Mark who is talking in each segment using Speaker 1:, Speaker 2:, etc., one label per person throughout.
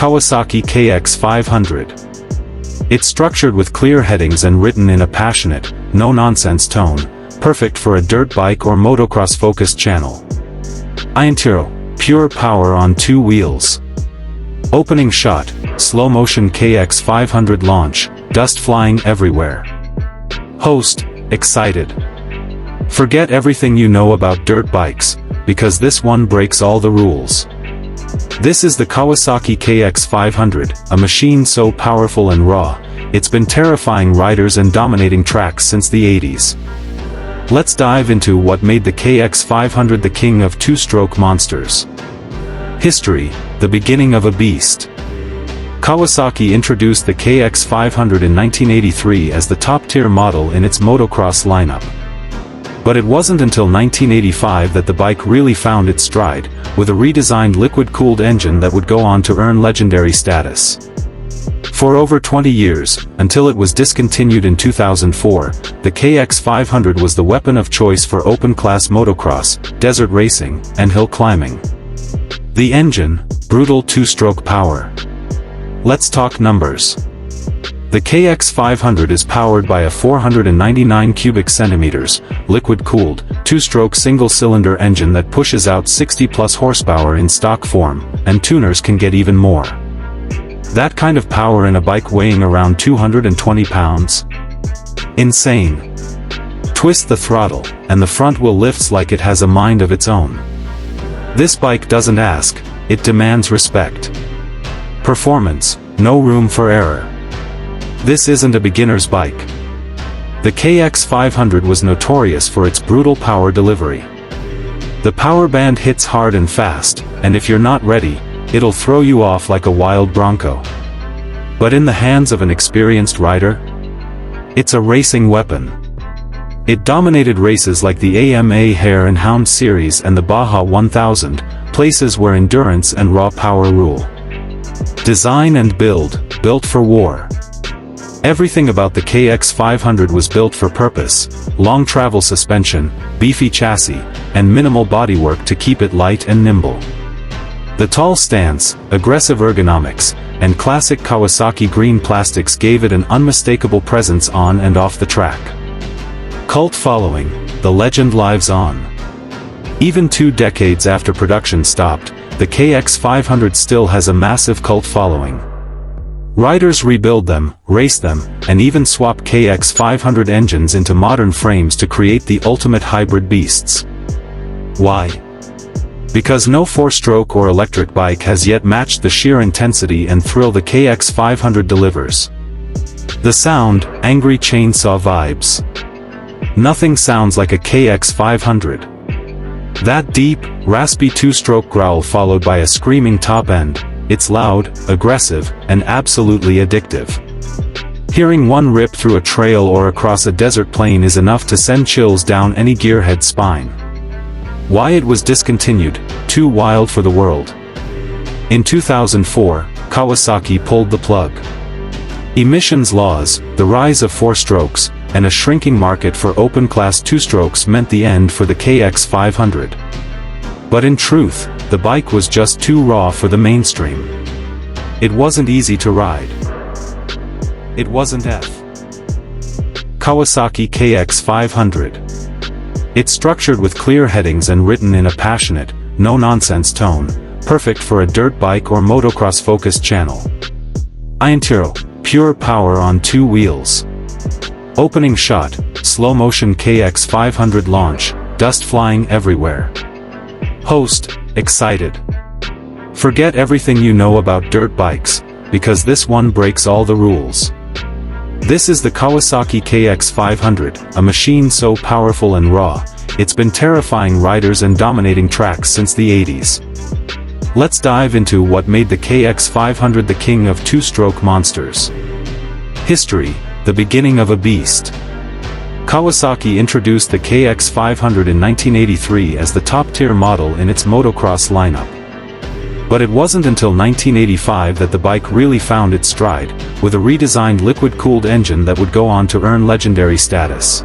Speaker 1: Kawasaki KX500. It's structured with clear headings and written in a passionate, no-nonsense tone, perfect for a dirt bike or motocross-focused channel. Interior, pure power on two wheels. Opening shot, slow-motion KX500 launch, dust flying everywhere. Host, excited. Forget everything you know about dirt bikes, because this one breaks all the rules. This is the Kawasaki KX500, a machine so powerful and raw, it's been terrifying riders and dominating tracks since the 80s. Let's dive into what made the KX500 the king of two-stroke monsters. History, the beginning of a beast. Kawasaki introduced the KX500 in 1983 as the top-tier model in its motocross lineup. But it wasn't until 1985 that the bike really found its stride, with a redesigned liquid-cooled engine that would go on to earn legendary status. For over 20 years, until it was discontinued in 2004, the KX500 was the weapon of choice for open-class motocross, desert racing, and hill climbing. The engine, brutal two-stroke power. Let's talk numbers. The KX500 is powered by a 499 cubic centimeters, liquid-cooled, two-stroke single-cylinder engine that pushes out 60-plus horsepower in stock form, and tuners can get even more. That kind of power in a bike weighing around 220 pounds? Insane. Twist the throttle, and the front wheel lifts like it has a mind of its own. This bike doesn't ask, it demands respect. Performance, no room for error. This isn't a beginner's bike. The KX500 was notorious for its brutal power delivery. The power band hits hard and fast, and if you're not ready, it'll throw you off like a wild bronco. But in the hands of an experienced rider, it's a racing weapon. It dominated races like the AMA Hare and Hound Series and the Baja 1000, places where endurance and raw power rule. Design and build, built for war. Everything about the KX500 was built for purpose: long travel suspension, beefy chassis, and minimal bodywork to keep it light and nimble. The tall stance, aggressive ergonomics, and classic Kawasaki green plastics gave it an unmistakable presence on and off the track. Cult following, the legend lives on. Even 2 decades after production stopped, the KX500 still has a massive cult following. Riders rebuild them, race them, and even swap KX500 engines into modern frames to create the ultimate hybrid beasts. Why? Because no 4-stroke or electric bike has yet matched the sheer intensity and thrill the KX500 delivers. The sound, angry chainsaw vibes. Nothing sounds like a KX500. That deep, raspy 2-stroke growl followed by a screaming top end. It's loud, aggressive, and absolutely addictive. Hearing one rip through a trail or across a desert plain is enough to send chills down any gearhead's spine. Why it was discontinued? Too wild for the world. In 2004, Kawasaki pulled the plug. Emissions laws, the rise of 4-strokes, and a shrinking market for open-class 2-strokes meant the end for the KX500. But in truth, the bike was just too raw for the mainstream. It wasn't easy to ride. It wasn't Kawasaki KX500. It's structured with clear headings and written in a passionate, no-nonsense tone, perfect for a dirt bike or motocross-focused channel. Interior, pure power on two wheels. Opening shot, slow-motion KX500 launch, dust flying everywhere. Host, excited. Forget everything you know about dirt bikes, because this one breaks all the rules. This is the Kawasaki KX500, a machine so powerful and raw, it's been terrifying riders and dominating tracks since the 80s. Let's dive into what made the KX500 the king of two-stroke monsters. History, the beginning of a beast. Kawasaki introduced the KX500 in 1983 as the top-tier model in its motocross lineup. But it wasn't until 1985 that the bike really found its stride, with a redesigned liquid-cooled engine that would go on to earn legendary status.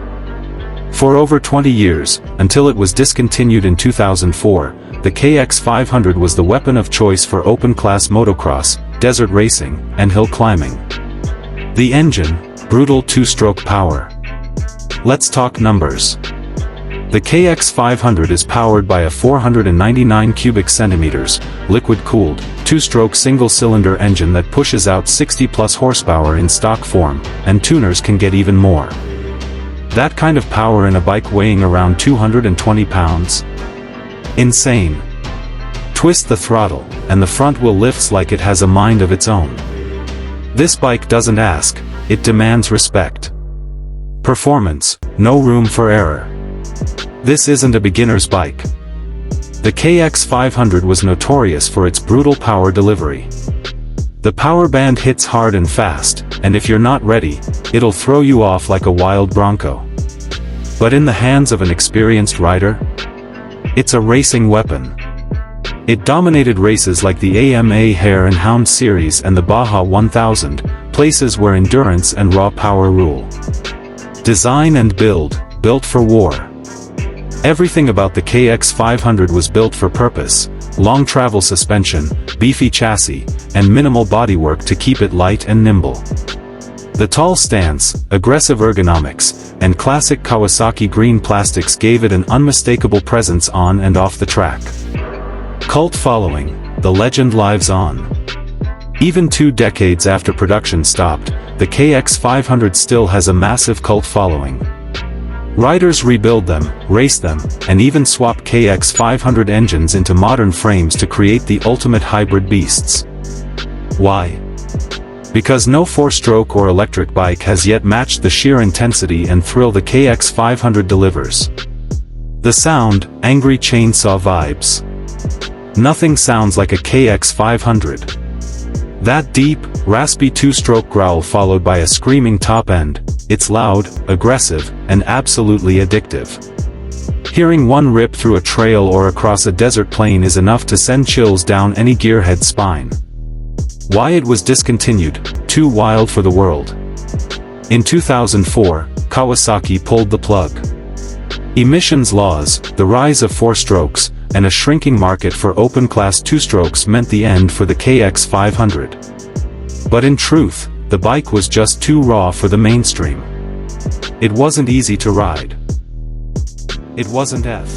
Speaker 1: For over 20 years, until it was discontinued in 2004, the KX500 was the weapon of choice for open-class motocross, desert racing, and hill climbing. The engine, brutal 2-stroke power. Let's talk numbers. The KX500 is powered by a 499 cubic centimeters, liquid-cooled, 2-stroke single-cylinder engine that pushes out 60-plus horsepower in stock form, and tuners can get even more. That kind of power in a bike weighing around 220 pounds? Insane. Twist the throttle, and the front wheel lifts like it has a mind of its own. This bike doesn't ask, it demands respect. Performance, no room for error. This isn't a beginner's bike. The KX500 was notorious for its brutal power delivery. The power band hits hard and fast, and if you're not ready, it'll throw you off like a wild bronco. But in the hands of an experienced rider, it's a racing weapon. It dominated races like the AMA Hare and Hound Series and the Baja 1000, places where endurance and raw power rule. Design and build, built for war. Everything about the KX500 was built for purpose: long travel suspension, beefy chassis, and minimal bodywork to keep it light and nimble. The tall stance, aggressive ergonomics, and classic Kawasaki green plastics gave it an unmistakable presence on and off the track. Cult following, the legend lives on. Even 2 decades after production stopped, the KX500 still has a massive cult following. Riders rebuild them, race them, and even swap KX500 engines into modern frames to create the ultimate hybrid beasts. Why? Because no 4-stroke or electric bike has yet matched the sheer intensity and thrill the KX500 delivers. The sound, angry chainsaw vibes. Nothing sounds like a KX500. That deep, raspy 2-stroke growl followed by a screaming top end. It's loud, aggressive, and absolutely addictive. Hearing one rip through a trail or across a desert plain is enough to send chills down any gearhead's spine. Why it was discontinued? Too wild for the world. In 2004, Kawasaki pulled the plug. Emissions laws, the rise of 4-strokes, and a shrinking market for open-class 2-strokes meant the end for the KX500. But in truth, the bike was just too raw for the mainstream. It wasn't easy to ride. It wasn't F.